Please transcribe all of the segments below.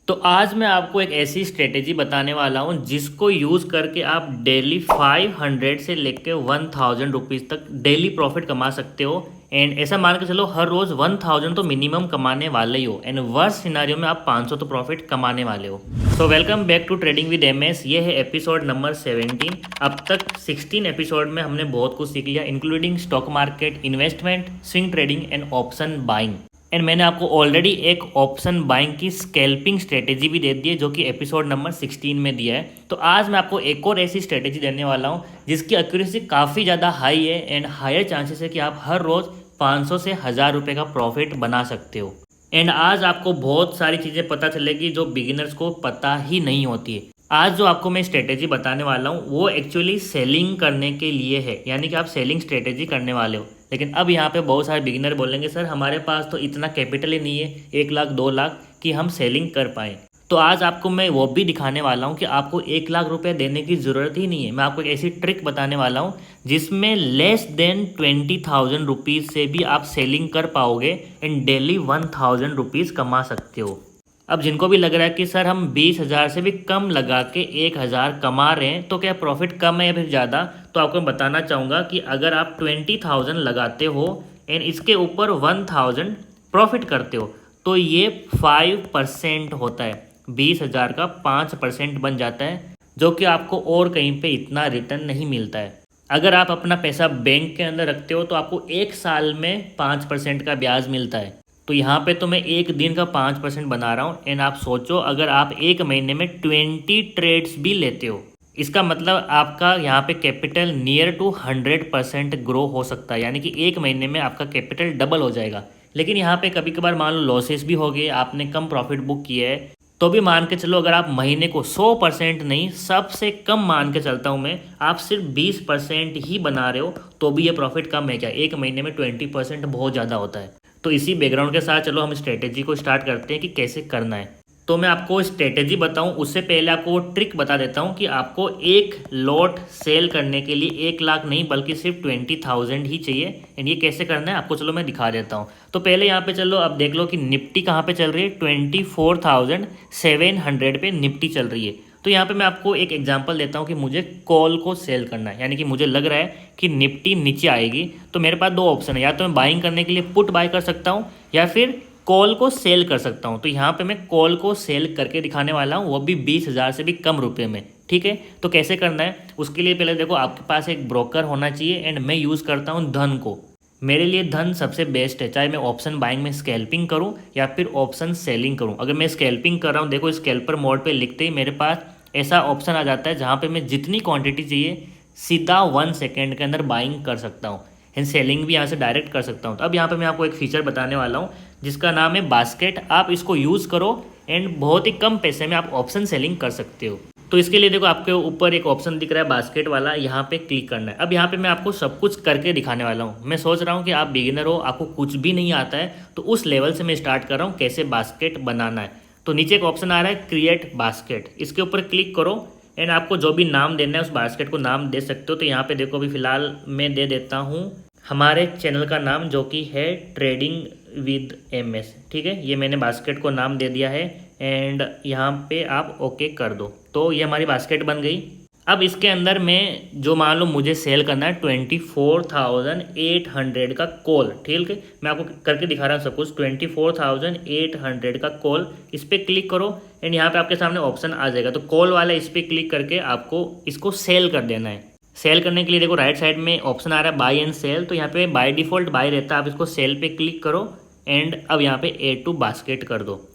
तो आज मैं आपको एक ऐसी स्ट्रेटेजी बताने वाला हूँ जिसको यूज़ करके आप डेली 500 से लेके 1000 रुपीज़ तक डेली प्रॉफिट कमा सकते हो। एंड ऐसा मान के चलो हर रोज़ 1000 तो मिनिमम कमाने वाले ही हो। एंड वर्स्ट सिनारियो में आप 500 तो प्रॉफिट कमाने वाले हो। So welcome back to trading with MS. ये है एपिसोड नंबर 17। अब तक 16 एपिसोड में हमने बहुत कुछ सीख लिया, including stock market, investment, swing trading and option buying. And मैंने आपको ऑलरेडी एक ऑप्शन बाइंग की स्कैल्पिंग स्ट्रेटेजी भी दे दी है जो कि एपिसोड नंबर 16 में दिया है। तो आज मैं आपको एक और ऐसी स्ट्रेटेजी देने वाला हूँ जिसकी एक्यूरेसी काफ़ी ज़्यादा हाई है एंड हायर चांसेस है कि आप हर रोज़ 500 से 1000 रुपये का प्रॉफिट बना सकते हो। एंड आज आपको बहुत सारी चीज़ें पता चलेगी जो बिगिनर्स को पता ही नहीं होती है। आज जो आपको मैं स्ट्रेटेजी बताने वाला हूँ वो एक्चुअली सेलिंग करने के लिए है, यानी कि आप सेलिंग स्ट्रेटेजी करने वाले हो। लेकिन अब यहाँ पे बहुत सारे बिगिनर बोलेंगे सर हमारे पास तो इतना कैपिटल ही नहीं है 1 लाख 2 लाख कि हम सेलिंग कर पाएँ। तो आज आपको मैं वो भी दिखाने वाला हूँ कि आपको 1 लाख रुपए देने की ज़रूरत ही नहीं है। मैं आपको एक ऐसी ट्रिक बताने वाला हूँ जिसमें लेस देन 20,000 रुपीज़ से भी आप सेलिंग कर पाओगे एंड डेली 1000 रुपीज़ कमा सकते हो। अब जिनको भी लग रहा है कि सर हम 20,000 से भी कम लगा के 1,000 कमा रहे हैं तो क्या प्रॉफिट कम है या फिर ज़्यादा, तो आपको मैं बताना चाहूँगा कि अगर आप 20,000 लगाते हो एंड इसके ऊपर 1000 प्रॉफिट करते हो तो ये 5% होता है। 20,000 का 5% बन जाता है जो कि आपको और कहीं पे इतना रिटर्न नहीं मिलता है। अगर आप अपना पैसा बैंक के अंदर रखते हो तो आपको 1 साल में 5% का ब्याज मिलता है। तो यहाँ पे तो मैं एक दिन का 5% बना रहा हूँ एंड आप सोचो अगर आप एक महीने में 20 ट्रेड्स भी लेते हो, इसका मतलब आपका यहाँ पे कैपिटल नियर टू 100% ग्रो हो सकता है, यानी कि एक महीने में आपका कैपिटल डबल हो जाएगा। लेकिन यहाँ पे कभी कभार मान लो लॉसेस भी हो गए, आपने कम प्रॉफिट बुक किया है, तो भी मान के चलो अगर आप महीने को 100% नहीं, सबसे कम मान के चलता हूँ मैं, आप सिर्फ 20% ही बना रहे हो तो भी ये प्रॉफिट कम है क्या? एक महीने में 20% बहुत ज़्यादा होता है। तो इसी बैकग्राउंड के साथ चलो हम स्ट्रेटेजी को स्टार्ट करते हैं कि कैसे करना है। तो मैं आपको स्ट्रेटेजी बताऊं उससे पहले आपको वो ट्रिक बता देता हूं कि आपको एक लॉट सेल करने के लिए 1 लाख नहीं बल्कि सिर्फ 20,000 ही चाहिए। एंड ये कैसे करना है आपको चलो मैं दिखा देता हूं। तो पहले यहाँ पे चलो अब देख लो कि निफ्टी कहाँ पे चल रही है, 24,700 पे निफ्टी चल रही है। तो यहाँ पे मैं आपको एक एग्जांपल देता हूँ कि मुझे कॉल को सेल करना है, यानी कि मुझे लग रहा है कि निफ्टी नीचे आएगी। तो मेरे पास 2 ऑप्शन है, या तो मैं बाइंग करने के लिए पुट बाय कर सकता हूँ या फिर कॉल को सेल कर सकता हूँ। तो यहाँ पे मैं कॉल को सेल करके दिखाने वाला हूँ, वो भी 20,000 से भी कम रुपए में। ठीक है, तो कैसे करना है उसके लिए पहले देखो आपके पास एक ब्रोकर होना चाहिए एंड मैं यूज़ करता हूँ धन को। मेरे लिए धन सबसे बेस्ट है, चाहे मैं ऑप्शन बाइंग में स्कैल्पिंग करूं या फिर ऑप्शन सेलिंग करूं। अगर मैं स्कैल्पिंग कर रहा हूं, देखो स्कैल्पर मोड पे लिखते ही मेरे पास ऐसा ऑप्शन आ जाता है जहां पे मैं जितनी क्वांटिटी चाहिए सीधा 1 सेकेंड के अंदर बाइंग कर सकता हूं एंड सेलिंग भी यहाँ से डायरेक्ट कर सकता हूँ। तो अब यहाँ पे मैं आपको एक फीचर बताने वाला हूँ जिसका नाम है बास्केट। आप इसको यूज़ करो एंड बहुत ही कम पैसे में आप ऑप्शन सेलिंग कर सकते हो। तो इसके लिए देखो आपके ऊपर एक ऑप्शन दिख रहा है बास्केट वाला, यहाँ पे क्लिक करना है। अब यहाँ पे मैं आपको सब कुछ करके दिखाने वाला हूँ। मैं सोच रहा हूँ कि आप बिगिनर हो, आपको कुछ भी नहीं आता है, तो उस लेवल से मैं स्टार्ट कर रहा हूँ कैसे बास्केट बनाना है। तो नीचे एक ऑप्शन आ रहा है क्रिएट बास्केट, इसके ऊपर क्लिक करो एंड आपको जो भी नाम देना है उस बास्केट को नाम दे सकते हो। तो यहाँ पे देखो अभी फिलहाल मैं दे देता हूँ हमारे चैनल का नाम जो कि है ट्रेडिंग विद एमएस। ठीक है, ये मैंने बास्केट को नाम दे दिया है एंड यहाँ पे आप ओके कर दो। तो ये हमारी बास्केट बन गई। अब इसके अंदर मैं जो मान लो मुझे सेल करना है 24,800 का कॉल। ठीक है, मैं आपको करके दिखा रहा हूँ सब कुछ। 24,800 का कॉल, इस पर क्लिक करो एंड यहाँ पे आपके सामने ऑप्शन आ जाएगा। तो कॉल वाला इस पर क्लिक करके आपको इसको सेल कर देना है। सेल करने के लिए देखो राइट साइड में ऑप्शन आ रहा है बाय एंड सेल, तो यहाँ पे बाय डिफ़ॉल्ट बाय रहता है। आप इसको सेल पे क्लिक करो एंड अब यहाँ पे ऐड टू बास्केट कर दो।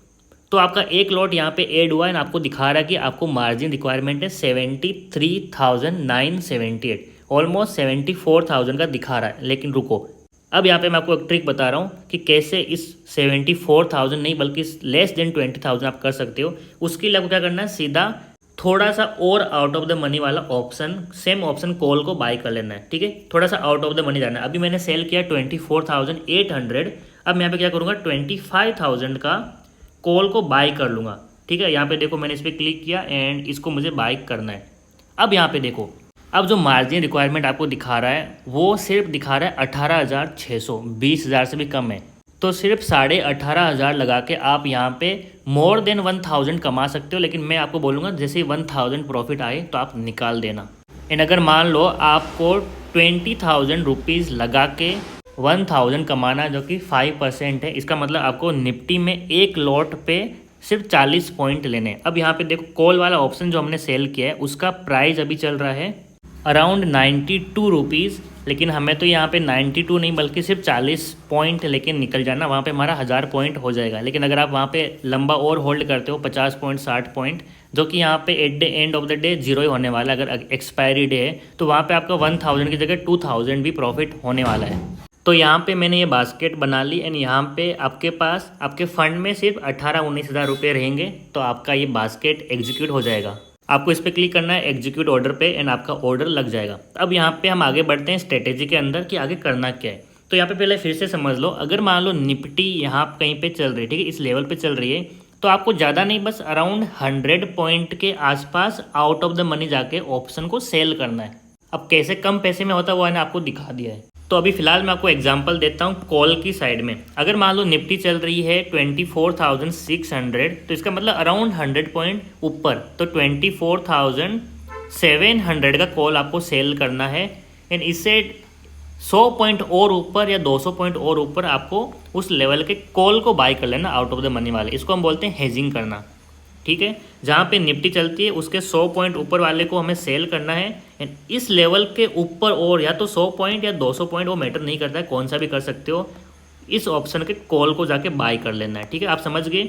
तो आपका एक लॉट यहाँ पे ऐड हुआ है ना, आपको दिखा रहा है कि आपको मार्जिन रिक्वायरमेंट है 73,978, ऑलमोस्ट 74,000 का दिखा रहा है। लेकिन रुको, अब यहाँ पे मैं आपको एक ट्रिक बता रहा हूँ कि कैसे इस 74,000 नहीं बल्कि लेस देन 20,000 आप कर सकते हो। उसके लिए आपको क्या करना है, सीधा थोड़ा सा और आउट ऑफ द मनी वाला ऑप्शन, सेम ऑप्शन कॉल को बाय कर लेना है। ठीक है, थोड़ा सा आउट ऑफ द मनी जाना है। अभी मैंने सेल किया 24,800, अब मैं यहाँ पे क्या करूँगा 25,000 का कॉल को बाय कर लूँगा। ठीक है, यहाँ पे देखो मैंने इस पर क्लिक किया एंड इसको मुझे बाय करना है। अब यहाँ पे देखो, अब जो मार्जिन रिक्वायरमेंट आपको दिखा रहा है वो सिर्फ दिखा रहा है 18,600, 20,000 से भी कम है। तो सिर्फ 18,500 लगा के आप यहाँ पे मोर देन 1,000 कमा सकते हो। लेकिन मैं आपको बोलूँगा जैसे ही 1,000 प्रॉफिट आए तो आप निकाल देना। एंड अगर मान लो आपको 20,000 रुपीज़ लगा के 1,000 कमाना, जो कि 5% है, इसका मतलब आपको निफ्टी में एक लॉट पे सिर्फ 40 पॉइंट लेने। अब यहाँ पे देखो कॉल वाला ऑप्शन जो हमने सेल किया है उसका प्राइस अभी चल रहा है अराउंड 92 रुपीज़। लेकिन हमें तो यहाँ पे 92 नहीं बल्कि सिर्फ 40 पॉइंट लेके निकल जाना, वहाँ पे हमारा 1000 पॉइंट हो जाएगा। लेकिन अगर आप वहाँ पे लंबा और होल्ड करते हो 50 पॉइंट 60 पॉइंट, जो कि यहाँ पे at the end of the day zero ही होने वाला है, अगर एक्सपायरी डे है तो वहाँ पे आपका 1000 की जगह 2000 भी प्रॉफिट होने वाला है। तो यहाँ पे मैंने ये बास्केट बना ली एंड यहाँ पे आपके पास आपके फंड में सिर्फ 18-19 हज़ार रुपये रहेंगे तो आपका ये बास्केट एग्जीक्यूट हो जाएगा। आपको इस पर क्लिक करना है एग्जीक्यूट ऑर्डर पे एंड आपका ऑर्डर लग जाएगा। अब यहाँ पे हम आगे बढ़ते हैं स्ट्रेटेजी के अंदर कि आगे करना क्या है। तो यहाँ पे पहले फिर से समझ लो, अगर मान लो निफ्टी यहाँ कहीं पे चल रही है, ठीक है, इस लेवल पे चल रही है, तो आपको ज़्यादा नहीं बस अराउंड 100 पॉइंट के आसपास आउट ऑफ द मनी जाके ऑप्शन को सेल करना है। अब कैसे कम पैसे में होता है वो मैंने आपको दिखा दिया है। तो अभी फिलहाल मैं आपको एग्जांपल देता हूँ कॉल की साइड में। अगर मान लो निफ्टी चल रही है 24,600, तो इसका मतलब अराउंड 100 पॉइंट ऊपर, तो 24,700 का कॉल आपको सेल करना है। एंड इससे 100 पॉइंट और ऊपर या 200 पॉइंट और ऊपर आपको उस लेवल के कॉल को बाय कर लेना आउट ऑफ द मनी वाले। इसको हम बोलते हैं हेजिंग करना, ठीक है। जहाँ पे निफ्टी चलती है उसके 100 पॉइंट ऊपर वाले को हमें सेल करना है। एंड इस लेवल के ऊपर और या तो 100 पॉइंट या 200 पॉइंट, वो मैटर नहीं करता है, कौन सा भी कर सकते हो, इस ऑप्शन के कॉल को जाके बाय कर लेना है, ठीक है। आप समझ गए।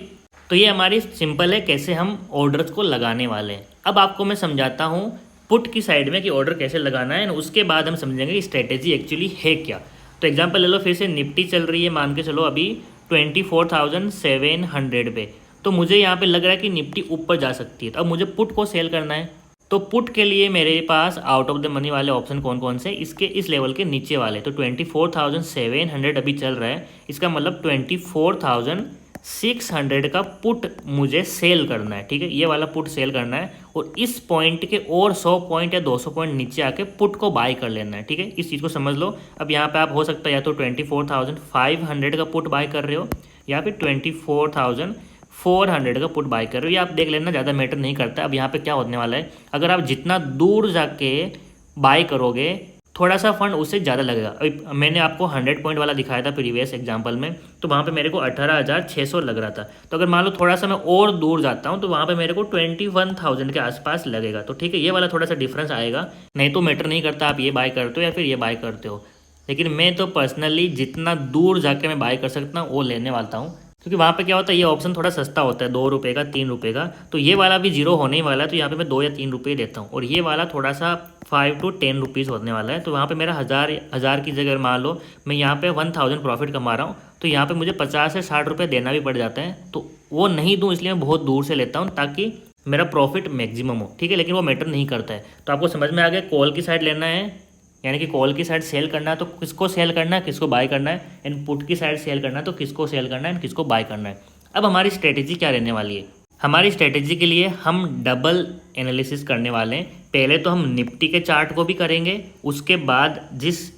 तो ये हमारी सिंपल है कैसे हम ऑर्डर्स को लगाने वाले हैं। अब आपको मैं समझाता हूँ पुट की साइड में कि ऑर्डर कैसे लगाना है, उसके बाद हम समझेंगे कि स्ट्रेटेजी एक्चुअली है क्या। तो एग्जाम्पल ले लो, फिर से निफ्टी चल रही है, मान के चलो अभी 24,700 पे, तो मुझे यहाँ पे लग रहा है कि निफ्टी ऊपर जा सकती है। तो अब मुझे पुट को सेल करना है, तो पुट के लिए मेरे pass out of the money वाले ऑप्शन कौन कौन से, इसके इस लेवल के नीचे वाले। तो 24,700 अभी चल रहा है, इसका मतलब 24,600 का पुट मुझे सेल करना है, ठीक है। ये वाला पुट सेल करना है और इस पॉइंट के और 100 पॉइंट या 200 पॉइंट नीचे आके पुट को बाय कर लेना है, ठीक है। इस चीज़ को समझ लो। अब यहाँ पे आप हो सकता है या तो 24,500 का पुट बाय कर रहे हो या फिर 24,400 का पुट बाय कर रहे हो, ये आप देख लेना, ज़्यादा मैटर नहीं करता। अब यहाँ पे क्या होने वाला है, अगर आप जितना दूर जाके बाय करोगे थोड़ा सा फंड उससे ज़्यादा लगेगा। अभी मैंने आपको 100 पॉइंट वाला दिखाया था प्रीवियस एग्जांपल में, तो वहाँ पे मेरे को 18,600 लग रहा था। तो अगर मान लो थोड़ा सा मैं और दूर जाता हूँ तो वहाँ पे मेरे को 21,000 के आसपास लगेगा। तो ठीक है, ये वाला थोड़ा सा डिफरेंस आएगा। नहीं तो मैटर नहीं करता आप ये बाय करते हो या फिर ये बाय करते हो, लेकिन मैं तो पर्सनली जितना दूर जाके मैं बाय कर सकता हूँ वो लेने वाला हूँ, क्योंकि वहाँ पे क्या होता है, ये ऑप्शन थोड़ा सस्ता होता है, 2 रुपये का 3 रुपये का। तो ये वाला भी जीरो होने ही वाला है, तो यहाँ पे मैं 2 या 3 रुपये देता हूँ। और ये वाला थोड़ा सा 5 to 10 रुपीज़ होने वाला है। तो वहाँ पे मेरा हज़ार की जगह मान लो मैं यहाँ पे 1000 प्रॉफिट कमा रहा हूँ, तो यहाँ पे मुझे 50 से 60 रुपये देना भी पड़ जाता है। तो वो नहीं दूँ, इसलिए मैं बहुत दूर से लेता हूँ ताकि मेरा प्रॉफिट मैक्सिमम हो, ठीक है। लेकिन वो मैटर नहीं करता है। तो आपको समझ में आ गया, कॉल की साइड लेना है, यानी कि कॉल की साइड सेल करना है तो किसको सेल करना है, किसको बाय करना है। एंड पुट की साइड सेल करना है तो किसको सेल करना है एंड किसको बाय करना है। अब हमारी स्ट्रेटेजी क्या रहने वाली है, हमारी स्ट्रेटेजी के लिए हम डबल एनालिसिस करने वाले हैं। पहले तो हम निफ्टी के चार्ट को भी करेंगे, उसके बाद जिस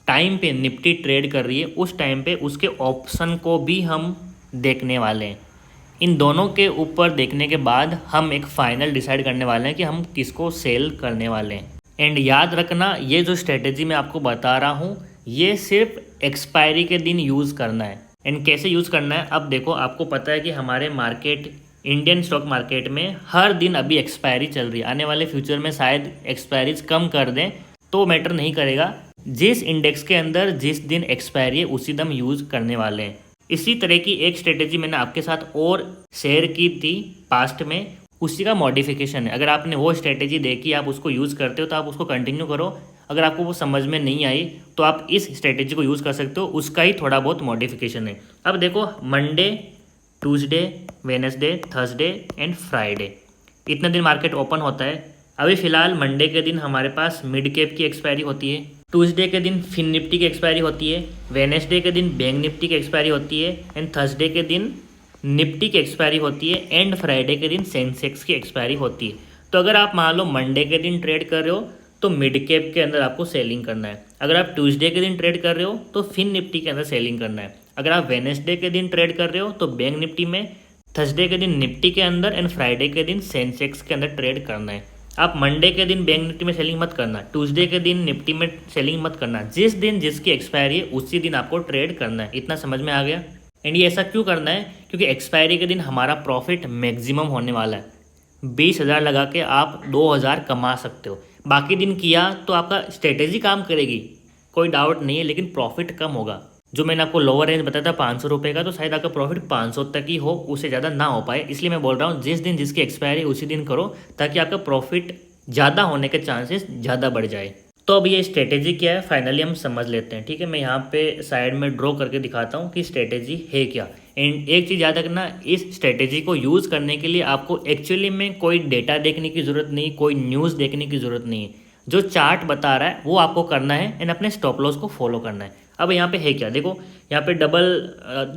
टाइम पे निफ्टी ट्रेड कर रही है उस टाइम पे उसके ऑप्शन को भी हम देखने वाले हैं। इन दोनों के ऊपर देखने के बाद हम एक फाइनल डिसाइड करने वाले हैं कि हम किसको सेल करने वाले हैं। एंड याद रखना, ये जो स्ट्रेटेजी मैं आपको बता रहा हूँ ये सिर्फ एक्सपायरी के दिन यूज़ करना है। एंड कैसे यूज़ करना है, अब देखो आपको पता है कि हमारे मार्केट, इंडियन स्टॉक मार्केट में हर दिन अभी एक्सपायरी चल रही है। आने वाले फ्यूचर में शायद एक्सपायरीज कम कर दें तो मैटर नहीं करेगा, जिस इंडेक्स के अंदर जिस दिन एक्सपायरी है उसी दिन यूज़ करने वाले हैं। इसी तरह की एक स्ट्रेटेजी मैंने आपके साथ और शेयर की थी पास्ट में, उसी का मॉडिफिकेशन है। अगर आपने वो स्ट्रेटेजी देखी, आप उसको यूज़ करते हो तो आप उसको कंटिन्यू करो। अगर आपको वो समझ में नहीं आई तो आप इस स्ट्रेटेजी को यूज़ कर सकते हो, उसका ही थोड़ा बहुत मॉडिफिकेशन है। अब देखो, Monday, Tuesday, Wednesday, Thursday and Friday, इतने दिन मार्केट ओपन होता है। अभी फ़िलहाल मंडे के दिन हमारे पास मिड कैप की एक्सपायरी होती है, ट्यूसडे के दिन फिन निफ्टी की एक्सपायरी होती है, वेडनेसडे के दिन बैंक निफ्टी की एक्सपायरी होती है, एंड थर्सडे के दिन निफ्टी की एक्सपायरी होती है, एंड फ्राइडे के दिन सेंसेक्स की एक्सपायरी होती है। तो अगर आप मान लो मंडे के दिन ट्रेड कर रहे हो तो मिड कैप के अंदर आपको सेलिंग करना है। अगर आप ट्यूसडे के दिन ट्रेड कर रहे हो तो फिन निफ्टी के अंदर सेलिंग करना है। अगर आप वेडनेसडे के दिन ट्रेड कर रहे हो तो बैंक निफ्टी में, थर्सडे के दिन निफ्टी के अंदर एंड फ्राइडे के दिन सेंसेक्स के अंदर ट्रेड करना है। आप मंडे के दिन बैंक निफ्टी में सेलिंग मत करना, ट्यूसडे के दिन निफ्टी में सेलिंग मत करना। जिस दिन जिसकी एक्सपायरी है उसी दिन आपको ट्रेड करना है। इतना समझ में आ गया? एंड ये ऐसा क्यों करना है? क्योंकि एक्सपायरी के दिन हमारा प्रॉफिट मैक्सिमम होने वाला है। 20,000 लगा के आप 2,000 कमा सकते हो। बाकी दिन किया तो आपका स्ट्रेटेजी काम करेगी, कोई डाउट नहीं है, लेकिन प्रॉफिट कम होगा। जो मैंने आपको लोअर रेंज बताया था 500 रुपये का, तो शायद आपका प्रॉफिट 500 तक ही हो, उससे ज़्यादा ना हो पाए। इसलिए मैं बोल रहा हूँ जिस दिन जिसकी एक्सपायरी उसी दिन करो, ताकि आपका प्रॉफिट ज़्यादा होने के चांसेस ज़्यादा बढ़ जाए। तो अब ये स्ट्रेटेजी क्या है फाइनली हम समझ लेते हैं, ठीक है। मैं यहाँ पे साइड में ड्रॉ करके दिखाता हूँ कि स्ट्रेटेजी है क्या। एंड एक चीज़ याद रखना, इस स्ट्रेटेजी को यूज़ करने के लिए आपको एक्चुअली में कोई डेटा देखने की ज़रूरत नहीं, कोई न्यूज़ देखने की ज़रूरत नहीं है। जो चार्ट बता रहा है वो आपको करना है एंड अपने स्टॉप लॉस को फॉलो करना है। अब यहाँ पे है क्या, देखो यहाँ पे डबल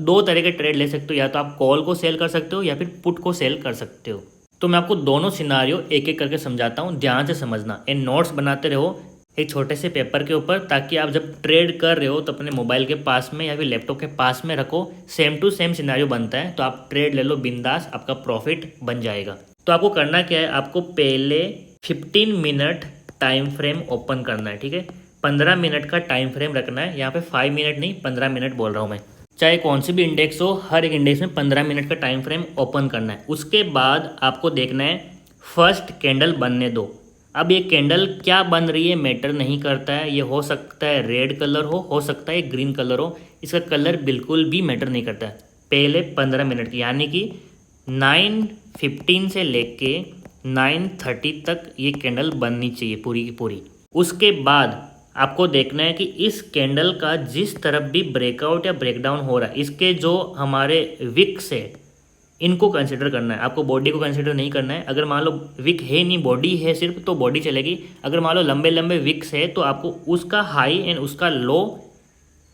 2 तरह के ट्रेड ले सकते हो, या तो आप कॉल को सेल कर सकते हो या फिर पुट को सेल कर सकते हो। तो मैं आपको दोनों सिनारियो एक एक करके समझाता हूँ, ध्यान से समझना एंड नोट्स बनाते रहो एक छोटे से पेपर के ऊपर, ताकि आप जब ट्रेड कर रहे हो तो अपने मोबाइल के पास में या फिर लैपटॉप के पास में रखो। सेम टू सेम सिनारियो बनता है तो आप ट्रेड ले लो बिंदास, आपका प्रॉफिट बन जाएगा। तो आपको करना क्या है, आपको पहले 15 मिनट टाइम फ्रेम ओपन करना है, ठीक है। 15 मिनट का टाइम फ्रेम रखना है, यहाँ पे 5 मिनट नहीं 15 मिनट बोल रहा हूँ मैं। चाहे कौन सी भी इंडेक्स हो, हर एक इंडेक्स में 15 मिनट का टाइम फ्रेम ओपन करना है। उसके बाद आपको देखना है फर्स्ट कैंडल बनने दो। अब ये कैंडल क्या बन रही है मैटर नहीं करता है, ये हो सकता है रेड कलर हो सकता है ग्रीन कलर हो, इसका कलर बिल्कुल भी मैटर नहीं करता है। पहले 15 मिनट की, यानी कि 9:15 से लेके 9:30 तक ये कैंडल बननी चाहिए पूरी की पूरी। उसके बाद आपको देखना है कि इस कैंडल का जिस तरफ भी ब्रेकआउट या ब्रेकडाउन हो रहा है, इसके जो हमारे विक्स है इनको कंसिडर करना है, आपको बॉडी को कंसिडर नहीं करना है। अगर मान लो विक है नहीं, बॉडी है सिर्फ, तो बॉडी चलेगी। अगर मान लो लंबे लंबे विक्स है तो आपको उसका हाई एंड उसका लो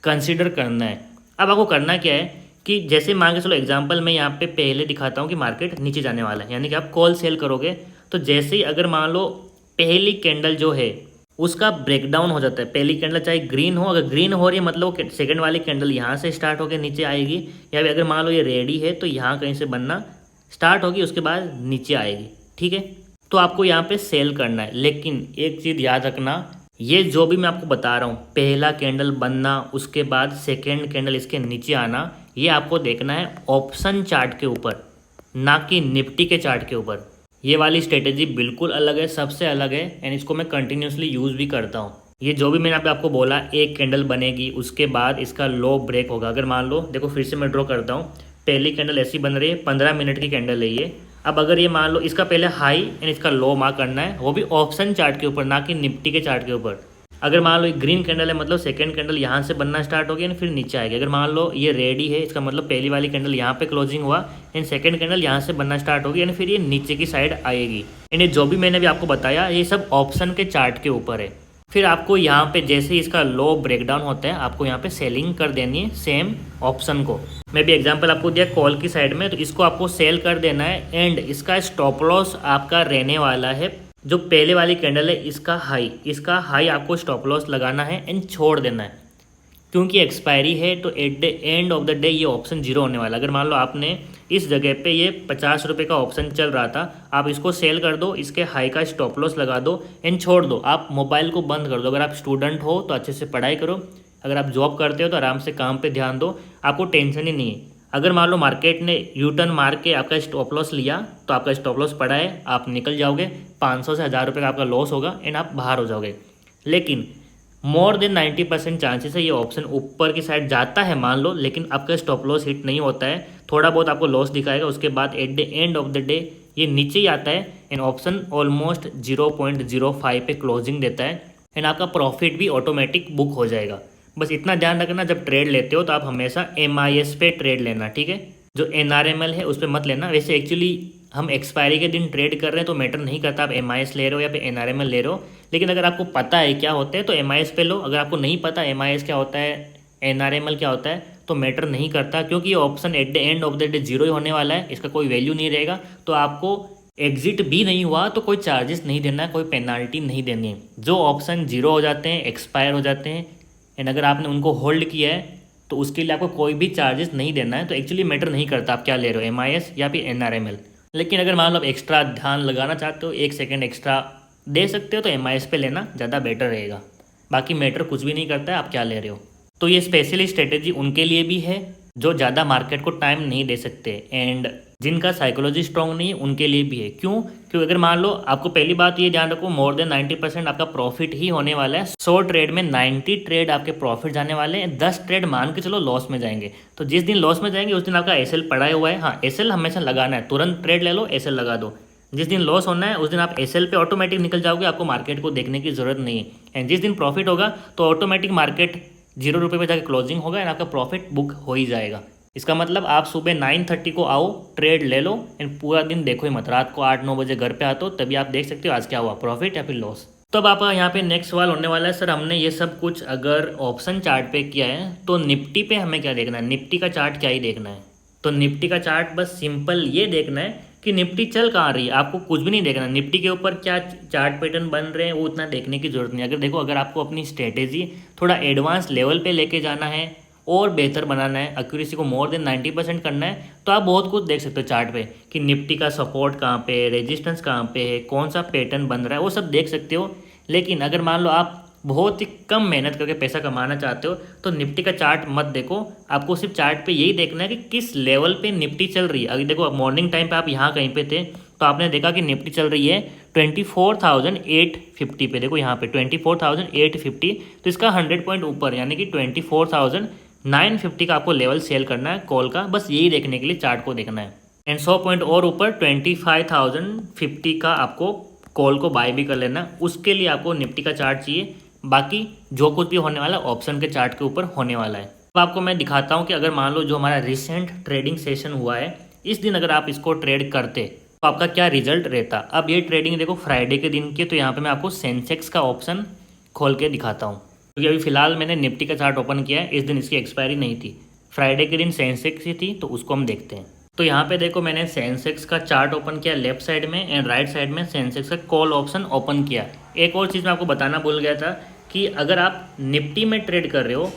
कंसिडर करना है। अब आपको करना क्या है कि जैसे मान के चलो एग्जांपल मैं यहाँ पे पहले दिखाता हूँ कि मार्केट नीचे जाने वाला है, यानी कि आप कॉल सेल करोगे। तो जैसे ही अगर मान लो पहली कैंडल जो है उसका ब्रेकडाउन हो जाता है, पहली कैंडल चाहे ग्रीन हो, अगर ग्रीन हो रही है मतलब सेकंड वाली कैंडल यहाँ से स्टार्ट होकर नीचे आएगी, या फिर अगर मान लो ये रेडी है तो यहाँ कहीं से बनना स्टार्ट होगी, उसके बाद नीचे आएगी, ठीक है। तो आपको यहाँ पे सेल करना है। लेकिन एक चीज़ याद रखना, ये जो भी मैं आपको बता रहा हूँ, पहला कैंडल बनना, उसके बाद सेकेंड कैंडल इसके नीचे आना, ये आपको देखना है ऑप्शन चार्ट के ऊपर, ना कि निफ्टी के चार्ट के ऊपर। ये वाली स्ट्रेटेजी बिल्कुल अलग है, सबसे अलग है, एंड इसको मैं कंटिन्यूसली यूज़ भी करता हूँ। ये जो भी मैंने आपको बोला, एक कैंडल बनेगी, उसके बाद इसका लो ब्रेक होगा। अगर मान लो देखो फिर से मैं ड्रॉ करता हूँ, पहली कैंडल ऐसी बन रही है, 15 मिनट की कैंडल है ये। अब अगर ये मान लो इसका पहले हाई एंड इसका लो मार्क करना है, वो भी ऑप्शन चार्ट के ऊपर, ना कि निफ्टी के चार्ट के ऊपर। अगर मान लो एक ग्रीन कैंडल है मतलब सेकंड कैंडल यहाँ से बनना स्टार्ट हो गया एंड फिर नीचे आएगी। अगर मान लो ये रेडी है, इसका मतलब पहली वाली कैंडल यहाँ पे क्लोजिंग हुआ एंड सेकंड कैंडल यहाँ से बनना स्टार्ट होगी एंड फिर ये नीचे की साइड आएगी। एंड ये जो भी मैंने भी आपको बताया ये सब ऑप्शन के चार्ट के ऊपर है। फिर आपको यहाँ पे जैसे ही इसका लो ब्रेकडाउन होता है, आपको यहाँ पे सेलिंग कर देनी है सेम ऑप्शन को। मैं भी एग्जांपल आपको दिया कॉल की साइड में, तो इसको आपको सेल कर देना है एंड इसका स्टॉप लॉस आपका रहने वाला है जो पहले वाली कैंडल है इसका हाई आपको स्टॉप लॉस लगाना है एंड छोड़ देना है। क्योंकि एक्सपायरी है तो eight the end of the day ये ऑप्शन जीरो होने वाला। अगर मान लो आपने इस जगह पे ये 50 रुपये का ऑप्शन चल रहा था, आप इसको सेल कर दो, इसके हाई का स्टॉप लॉस लगा दो एंड छोड़ दो, आप मोबाइल को बंद कर दो। अगर आप स्टूडेंट हो तो अच्छे से पढ़ाई करो, अगर आप जॉब करते हो तो आराम से काम पे ध्यान दो, आपको टेंशन ही नहीं है। अगर मान लो मार्केट ने यू टर्न मार के आपका स्टॉप लॉस लिया तो आपका स्टॉप लॉस पड़ा है, आप निकल जाओगे, 500 से 1000 रुपये का आपका लॉस होगा एंड आप बाहर हो जाओगे। लेकिन मोर देन 90% चांसेस है ये ऑप्शन ऊपर की साइड जाता है मान लो, लेकिन आपका स्टॉप लॉस हिट नहीं होता है, थोड़ा बहुत आपको लॉस दिखाएगा, उसके बाद eight the end of the day ये नीचे ही आता है एंड ऑप्शन ऑलमोस्ट 0.05 पे क्लोजिंग देता है एंड आपका प्रॉफिट भी ऑटोमेटिक बुक हो जाएगा। बस इतना ध्यान रखना, जब ट्रेड लेते हो तो आप हमेशा MIS पे ट्रेड लेना, ठीक है। जो NRML है उस पर मत लेना। वैसे एक्चुअली हम एक्सपायरी के दिन ट्रेड कर रहे हैं तो मैटर नहीं करता आप MIS ले रहे हो या फिर NRML ले रहे हो, लेकिन अगर आपको पता है क्या होता है तो MIS पे लो। अगर आपको नहीं पता MIS क्या होता है, NRML क्या होता है, तो मैटर नहीं करता, क्योंकि ये option at the end of the day zero ही होने वाला है, इसका कोई वैल्यू नहीं रहेगा। तो आपको एग्जिट भी नहीं हुआ तो कोई चार्जेस नहीं देना है, कोई पेनाल्टी नहीं देनी है। जो ऑप्शन जीरो हो जाते हैं, एक्सपायर हो जाते हैं एंड अगर आपने उनको होल्ड किया है तो उसके लिए आपको कोई भी चार्जेस नहीं देना है। तो एक्चुअली मैटर नहीं करता आप क्या ले रहे हो, MIS या फिर NRML। लेकिन अगर मान लो आप एक्स्ट्रा ध्यान लगाना चाहते हो, 1 सेकेंड एक्स्ट्रा दे सकते हो, तो MIS पे लेना ज़्यादा बेटर रहेगा। बाकी मैटर कुछ भी नहीं करता है आप क्या ले रहे हो। तो ये स्पेशली स्ट्रेटेजी उनके लिए भी है जो ज़्यादा मार्केट को टाइम नहीं दे सकते, एंड जिनका साइकोलॉजी स्ट्रॉन्ग नहीं है उनके लिए भी है। क्यों? क्योंकि अगर मान लो, आपको पहली बात ये ध्यान रखो, मोर देन 90% आपका प्रॉफिट ही होने वाला है। 100 ट्रेड में 90 ट्रेड आपके प्रॉफिट जाने वाले हैं, 10 ट्रेड मान के चलो लॉस में जाएंगे। तो जिस दिन लॉस में जाएंगे उस दिन आपका SL पड़ा हुआ है। हाँ, SL हमेशा लगाना है, तुरंत ट्रेड ले लो, SL लगा दो। जिस दिन लॉस होना है उस दिन आप SL पे ऑटोमेटिक निकल जाओगे, आपको मार्केट को देखने की जरूरत नहीं है। एंड जिस दिन प्रॉफिट होगा तो ऑटोमेटिक मार्केट 0 रुपये पे जाकर क्लोजिंग होगा एंड आपका प्रॉफिट बुक हो ही जाएगा। इसका मतलब आप सुबह 9:30 को आओ, ट्रेड ले लो एंड पूरा दिन देखो ही मत। रात को 8-9 बजे घर पे आते हो तभी आप देख सकते हो आज क्या हुआ, प्रॉफिट या फिर लॉस। तो अब आप यहाँ पे नेक्स्ट सवाल होने वाला है, सर हमने ये सब कुछ अगर ऑप्शन चार्ट पे किया है तो निफ्टी पे हमें क्या देखना है, निफ्टी का चार्ट क्या ही देखना है। तो निफ्टी का चार्ट बस सिंपल ये देखना है कि निफ्टी चल कहाँ रही है, आपको कुछ भी नहीं देखना। निफ्टी के ऊपर क्या चार्ट पैटर्न बन रहे हैं वो उतना देखने की जरूरत नहीं। अगर देखो, अगर आपको अपनी स्ट्रेटेजी थोड़ा एडवांस लेवल पे लेके जाना है और बेहतर बनाना है, एक्यूरेसी को मोर देन 90% करना है, तो आप बहुत कुछ देख सकते हो चार्ट पे कि निफ्टी का सपोर्ट कहाँ पे है, रेजिस्टेंस कहाँ पे है, कौन सा पैटर्न बन रहा है, वो सब देख सकते हो। लेकिन अगर मान लो आप बहुत ही कम मेहनत करके पैसा कमाना चाहते हो तो निफ्टी का चार्ट मत देखो, आपको सिर्फ चार्ट पे यही देखना है कि किस लेवल पे निफ्टी चल रही है। अगर देखो मॉर्निंग टाइम पे आप यहाँ कहीं पे थे तो आपने देखा कि निफ्टी चल रही है 24,850 पे। देखो यहाँ पे 24,850, तो इसका 100 पॉइंट ऊपर यानी कि 24,950 का आपको लेवल सेल करना है कॉल का, बस यही देखने के लिए चार्ट को देखना है। एंड 100 पॉइंट और ऊपर 25,050 का आपको कॉल को बाय भी कर लेना, उसके लिए आपको निफ्टी का चार्ट चाहिए। बाकी जो कुछ भी होने वाला है ऑप्शन के चार्ट के ऊपर होने वाला है। अब आपको मैं दिखाता हूँ कि अगर मान लो जो हमारा रिसेंट ट्रेडिंग सेशन हुआ है, इस दिन अगर आप इसको ट्रेड करते तो आपका क्या रिजल्ट रहता। अब ये ट्रेडिंग देखो फ्राइडे के दिन की, तो यहाँ पे मैं आपको सेंसेक्स का ऑप्शन खोल के दिखाता हूँ, क्योंकि अभी फिलहाल मैंने निफ्टी का चार्ट ओपन किया है, इस दिन इसकी एक्सपायरी नहीं थी, फ्राइडे के दिन सेंसेक्स ही थी, तो उसको हम देखते हैं। तो यहाँ पे देखो मैंने सेंसेक्स का चार्ट ओपन किया लेफ्ट साइड में, एंड राइट साइड में सेंसेक्स का कॉल ऑप्शन ओपन किया। एक और चीज़ मैं आपको बताना भूल गया था कि अगर आप निफ्टी में ट्रेड कर रहे हो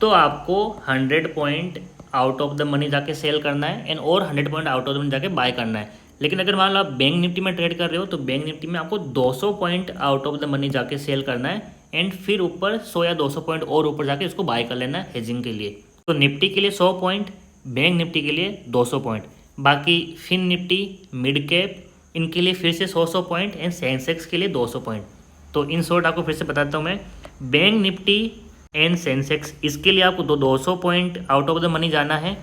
तो आपको 100 point out of the money जाके सेल करना है एंड और 100 point out of the money जाके बाय करना है। लेकिन अगर मान लो आप बैंक निफ्टी में ट्रेड कर रहे हो तो बैंक निफ्टी में आपको 200 point out of the money जाके सेल करना है एंड फिर ऊपर 100 या 200 पॉइंट और ऊपर जाके उसको बाय कर लेना है हेजिंग के लिए। तो निफ्टी के लिए 100 पॉइंट, बैंक निफ्टी के लिए 200 पॉइंट, बाकी फिन निफ्टी, मिड कैप, इनके लिए फिर से 100 पॉइंट एंड सेंसेक्स के लिए 200 पॉइंट। तो इन शॉर्ट आपको फिर से बताता हूँ मैं, बैंक निफ्टी एंड सेंसेक्स इसके लिए आपको 200 point out of the money जाना है।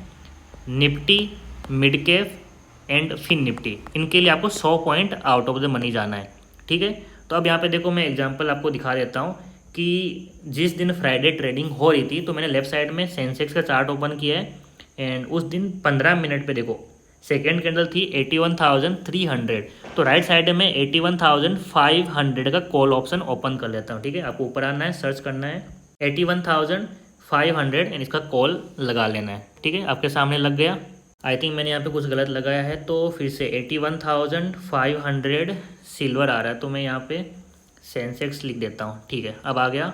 Nifty, mid cap and fin Nifty, इनके लिए आपको 100 point out of the money जाना है। ठीक है, तो अब यहाँ पे देखो मैं एग्जांपल आपको दिखा देता हूँ कि जिस दिन फ्राइडे ट्रेडिंग हो रही थी तो मैंने लेफ्ट साइड में सेंसेक्स का चार्ट ओपन किया है एंड उस दिन 15 मिनट पे देखो सेकेंड कैंडल थी 81,300, तो राइट साइड में 81,500 का कॉल ऑप्शन ओपन कर लेता हूँ। ठीक है, आपको ऊपर आना है, सर्च करना है 81,500 एंड इसका कॉल लगा लेना है। ठीक है, आपके सामने लग गया। आई थिंक मैंने यहाँ पे कुछ गलत लगाया है, तो फिर से 81,500 सिल्वर आ रहा है, तो मैं यहाँ पे सेंसेक्स लिख देता हूँ। ठीक है, अब आ गया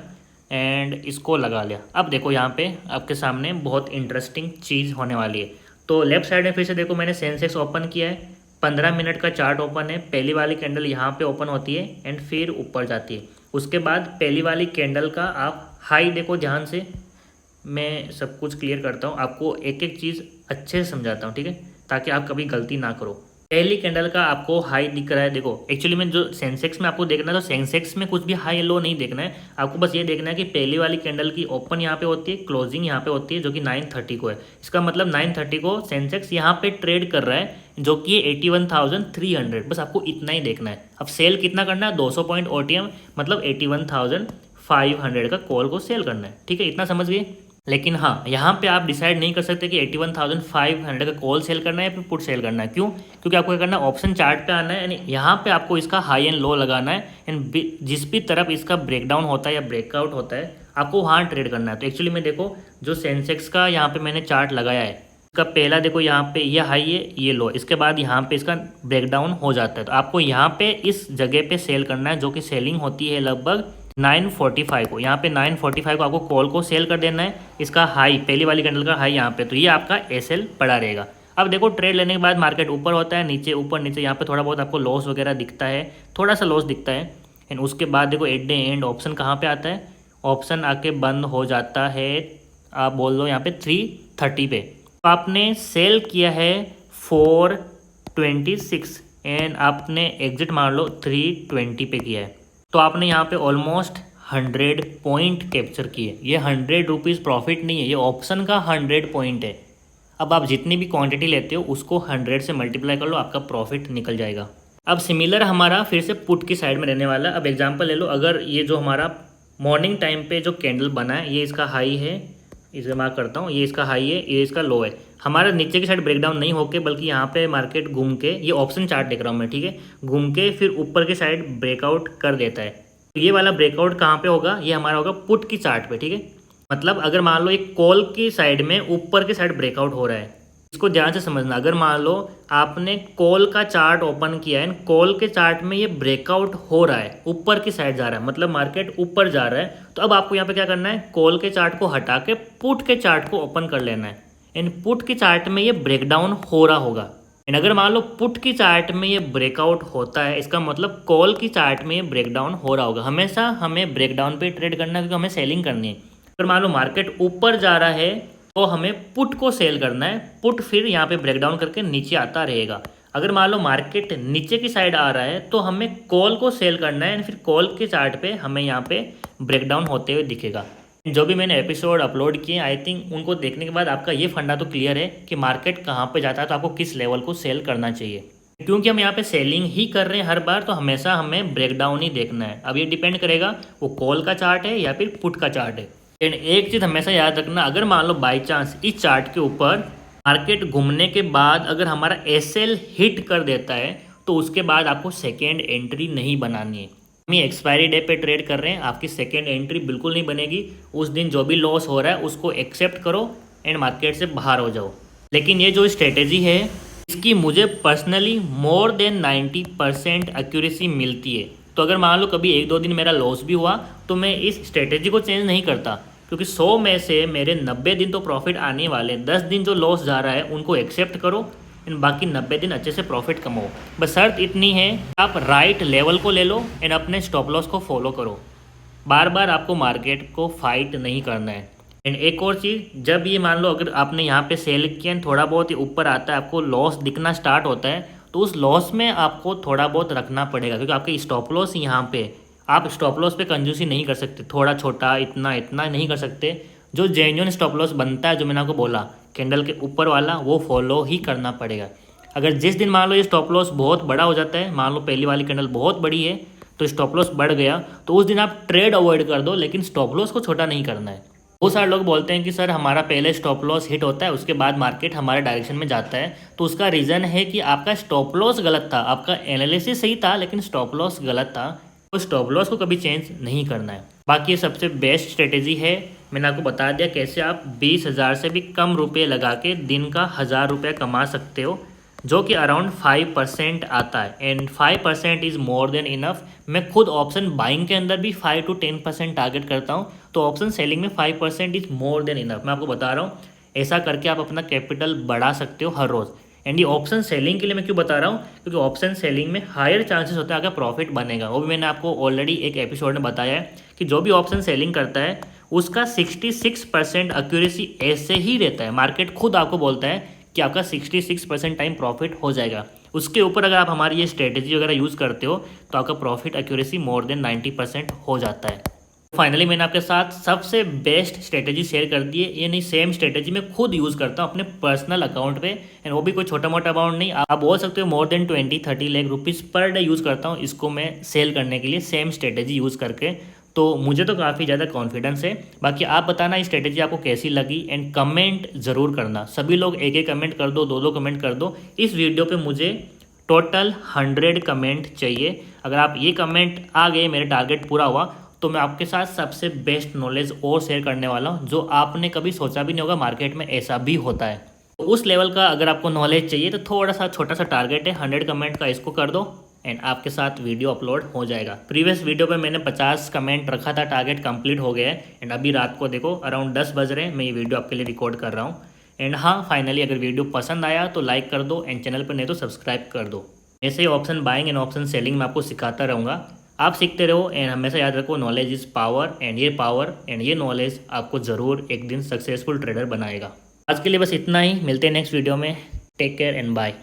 एंड इसको लगा लिया। अब देखो यहाँ पे आपके सामने बहुत इंटरेस्टिंग चीज़ होने वाली है। तो लेफ्ट साइड में फिर से देखो मैंने सेंसेक्स ओपन किया है, 15 मिनट का चार्ट ओपन है, पहली वाली कैंडल यहाँ पे ओपन होती है एंड फिर ऊपर जाती है। उसके बाद पहली वाली कैंडल का आप हाई देखो ध्यान से, मैं सब कुछ क्लियर करता हूँ, आपको एक एक चीज़ अच्छे से समझाता हूँ। ठीक है, ताकि आप कभी गलती ना करो। पहली कैंडल का आपको हाई दिख रहा है, देखो एक्चुअली में जो सेंसेक्स में आपको देखना है तो सेंसेक्स में कुछ भी हाई लो नहीं देखना है, आपको बस ये देखना है कि पहली वाली कैंडल की ओपन यहाँ पे होती है, क्लोजिंग यहाँ पे होती है, जो कि 9:30 को है। इसका मतलब 9:30 को सेंसेक्स यहाँ पे ट्रेड कर रहा है, जो कि 81,300, बस आपको इतना ही देखना है। अब सेल कितना करना है, 200 पॉइंट OTM, मतलब 81,500 का कॉल को सेल करना है। ठीक है, इतना समझ गए। लेकिन हाँ, यहाँ पे आप डिसाइड नहीं कर सकते कि 81,500 का कॉल सेल करना है या फिर पुट सेल करना है। क्यों? क्योंकि आपको क्या करना है, ऑप्शन चार्ट पे आना है, यानी यहाँ पे आपको इसका हाई एंड लो लगाना है एंड जिस भी तरफ इसका ब्रेकडाउन होता है या ब्रेकआउट होता है आपको वहाँ ट्रेड करना है। तो एक्चुअली में देखो जो सेंसेक्स का यहाँ पे मैंने चार्ट लगाया है, इसका पहला देखो यहाँ पे ये हाई है, ये लो, इसके बाद यहाँ पे इसका ब्रेकडाउन हो जाता है। तो आपको यहाँ पे इस जगह पे सेल करना है, जो कि सेलिंग होती है लगभग 945 को, यहाँ पे 945 को आपको कॉल को सेल कर देना है। इसका हाई, पहली वाली कैंडल का हाई यहाँ पे, तो ये आपका एसएल पड़ा रहेगा। अब देखो ट्रेड लेने के बाद मार्केट ऊपर होता है, नीचे ऊपर नीचे, यहाँ पे थोड़ा बहुत आपको लॉस वगैरह दिखता है, थोड़ा सा लॉस दिखता है। एंड उसके बाद देखो एट द एंड ऑप्शन कहाँ पे आता है, ऑप्शन आके बंद हो जाता है, आप बोल दो यहाँ पे 330 पे। तो आपने सेल किया है 426 एंड आपने एग्जिट मान लो 320 पे किया है। तो आपने यहाँ पे ऑलमोस्ट 100 पॉइंट कैप्चर किए। ये 100 रुपीज़ प्रॉफिट नहीं है, ये ऑप्शन का 100 पॉइंट है। अब आप जितनी भी क्वांटिटी लेते हो उसको 100 से मल्टीप्लाई कर लो, आपका प्रॉफिट निकल जाएगा। अब सिमिलर हमारा फिर से पुट की साइड में रहने वाला। अब एग्जांपल ले लो, अगर ये जो हमारा मॉर्निंग टाइम पे जो कैंडल बना है, ये इसका हाई है, इसे मार्क करता हूँ, ये इसका हाई है, ये इसका लो है। हमारा नीचे की साइड ब्रेकडाउन नहीं होके बल्कि यहाँ पे मार्केट घूम के, ये ऑप्शन चार्ट देख रहा हूँ मैं, ठीक है, घूम के फिर ऊपर की साइड ब्रेकआउट कर देता है। तो ये वाला ब्रेकआउट कहाँ पे होगा, ये हमारा होगा पुट की चार्ट पे, ठीक है। मतलब अगर मान लो एक कॉल की साइड में ऊपर की साइड ब्रेकआउट हो रहा है, इसको ध्यान से समझना। अगर मान लो आपने कॉल का चार्ट ओपन किया है, कॉल के चार्ट में ये ब्रेकआउट हो रहा है, ऊपर की साइड जा रहा है, मतलब मार्केट ऊपर जा रहा है, तो अब आपको यहाँ पे क्या करना है, कॉल के चार्ट को हटा के पुट के चार्ट को ओपन कर लेना है। इन पुट के चार्ट में ये ब्रेकडाउन हो रहा होगा। एंड अगर मान लो पुट की चार्ट में ये ब्रेकआउट होता है, इसका मतलब कॉल की चार्ट में ये ब्रेकडाउन हो रहा होगा। हमेशा हमें ब्रेकडाउन पे ट्रेड करना है, क्योंकि हमें सेलिंग करनी है। अगर मान लो मार्केट ऊपर जा रहा है तो हमें पुट को सेल करना है, पुट फिर यहाँ पे ब्रेकडाउन करके नीचे आता रहेगा। अगर मान लो मार्केट नीचे की साइड आ रहा है तो हमें कॉल को सेल करना है, फिर कॉल के चार्ट पे हमें यहाँ पे ब्रेकडाउन होते हुए दिखेगा। जो भी मैंने एपिसोड अपलोड किए, आई थिंक उनको देखने के बाद आपका ये फंडा तो क्लियर है कि मार्केट कहाँ पे जाता है तो आपको किस लेवल को सेल करना चाहिए। क्योंकि हम यहाँ पे सेलिंग ही कर रहे हैं हर बार, तो हमेशा हमें ब्रेकडाउन ही देखना है। अब ये डिपेंड करेगा वो कॉल का चार्ट है या फिर पुट का चार्ट है। एंड एक चीज़ हमेशा याद रखना, अगर मान लो बाई चांस इस चार्ट के ऊपर मार्केट घूमने के बाद अगर हमारा एसएल हिट कर देता है तो उसके बाद आपको सेकेंड एंट्री नहीं बनानी है। हम ये एक्सपायरी डे पे ट्रेड कर रहे हैं, आपकी सेकेंड एंट्री बिल्कुल नहीं बनेगी। उस दिन जो भी लॉस हो रहा है उसको एक्सेप्ट करो एंड मार्केट से बाहर हो जाओ। लेकिन ये जो स्ट्रेटेजी है इसकी मुझे पर्सनली मोर देन 90% एक्यूरेसी मिलती है। तो अगर मान लो कभी 1-2 दिन मेरा लॉस भी हुआ तो मैं इस स्ट्रेटेजी को चेंज नहीं करता, क्योंकि 100 में से मेरे 90 दिन तो प्रॉफिट आने वाले। 10 दिन जो लॉस जा रहा है उनको एक्सेप्ट करो एंड बाकी 90 दिन अच्छे से प्रॉफिट कमाओ। बस शर्त इतनी है, आप राइट लेवल को ले लो एंड अपने स्टॉप लॉस को फॉलो करो। बार बार आपको मार्केट को फाइट नहीं करना है। एंड एक और चीज़, जब ये मान लो अगर आपने यहाँ पे सेल किया थोड़ा बहुत ही ऊपर आता है, आपको लॉस दिखना स्टार्ट होता है, तो उस लॉस में आपको थोड़ा बहुत रखना पड़ेगा, क्योंकि आपके स्टॉप लॉस यहाँ पे, आप स्टॉप लॉस पे कंजूसी नहीं कर सकते, थोड़ा छोटा इतना इतना नहीं कर सकते। जो जेन्युइन स्टॉप लॉस बनता है, जो मैंने आपको बोला कैंडल के ऊपर वाला, वो फॉलो ही करना पड़ेगा। अगर जिस दिन मान लो ये स्टॉप लॉस बहुत बड़ा हो जाता है, मान लो पहली वाली कैंडल बहुत बड़ी है तो स्टॉप लॉस बढ़ गया, तो उस दिन आप ट्रेड अवॉइड कर दो, लेकिन स्टॉप लॉस को छोटा नहीं करना है। बहुत सारे लोग बोलते हैं कि सर हमारा पहले स्टॉप लॉस हिट होता है उसके बाद मार्केट हमारे डायरेक्शन में जाता है, तो उसका रीज़न है कि आपका स्टॉप लॉस गलत था, आपका एनालिसिस सही था लेकिन स्टॉप लॉस गलत था। तो स्टॉप लॉस को कभी चेंज नहीं करना है। बाकी ये सबसे बेस्ट स्ट्रेटेजी है, मैंने आपको बता दिया कैसे आप 20,000 से भी कम रुपए लगा के दिन का 1,000 रुपये कमा सकते हो, जो कि अराउंड 5% आता है। And 5% is more than enough. मैं खुद ऑप्शन बाइंग के अंदर भी 5 to 10% टारगेट करता हूँ, तो ऑप्शन सेलिंग में 5% इज़ मोर देन इनफ। मैं आपको बता रहा हूँ, ऐसा करके आप अपना कैपिटल बढ़ा सकते हो हर रोज़। एंड ये ऑप्शन सेलिंग के लिए मैं क्यों बता रहा हूँ, क्योंकि ऑप्शन सेलिंग में हायर चांसेस होता है अगर प्रॉफिट बनेगा। वो भी मैंने आपको ऑलरेडी एक एपिसोड में बताया है कि जो भी ऑप्शन सेलिंग करता है उसका 66% एक्यूरेसी ऐसे ही रहता है। मार्केट खुद आपको बोलता है कि आपका 66% टाइम प्रॉफिट हो जाएगा। उसके ऊपर अगर आप हमारी ये स्ट्रेटेजी वगैरह यूज़ करते हो तो आपका प्रॉफिट एक्यूरेसी मोर देन 90% हो जाता है। फाइनली मैंने आपके साथ सबसे बेस्ट स्ट्रेटेजी शेयर कर दी है। ये नहीं, सेम स्ट्रेटेजी मैं खुद यूज़ करता हूँ अपने पर्सनल अकाउंट पे, एंड वो भी कोई छोटा मोटा अमाउंट नहीं, आप बोल सकते हो more than 20-30 lakh rupees per day use करता हूँ इसको मैं सेल करने के लिए, सेम स्ट्रेटेजी यूज़ करके। तो मुझे तो काफ़ी ज़्यादा कॉन्फिडेंस है। बाकी आप बताना ये स्ट्रेटेजी आपको कैसी लगी एंड कमेंट ज़रूर करना। सभी लोग एक कमेंट कर दो, 2 कमेंट कर दो। इस वीडियो पे मुझे टोटल 100 कमेंट चाहिए। अगर आप ये कमेंट आ गए, मेरे टारगेट पूरा हुआ, तो मैं आपके साथ सबसे बेस्ट नॉलेज और शेयर करने वाला हूँ जो आपने कभी सोचा भी नहीं होगा मार्केट में ऐसा भी होता है। तो उस लेवल का अगर आपको नॉलेज चाहिए तो थोड़ा सा छोटा सा टारगेट है 100 कमेंट का, इसको कर दो एंड आपके साथ वीडियो अपलोड हो जाएगा। प्रीवियस वीडियो पे मैंने 50 कमेंट रखा था, टारगेट कंप्लीट हो गया है एंड अभी रात को देखो अराउंड 10 बज रहे हैं, मैं ये वीडियो आपके लिए रिकॉर्ड कर रहा हूँ। एंड हाँ, फाइनली अगर वीडियो पसंद आया तो लाइक कर दो एंड चैनल पर नहीं तो सब्सक्राइब कर दो। ऐसे ही option buying and option selling में आपको सिखाता रहूँगा। आप सीखते रहो एंड हमेशा याद रखो नॉलेज इज़ पावर, एंड ये पावर एंड ये नॉलेज आपको ज़रूर एक दिन सक्सेसफुल ट्रेडर बनाएगा। आज के लिए बस इतना ही, मिलते हैं नेक्स्ट वीडियो में। Take care and bye.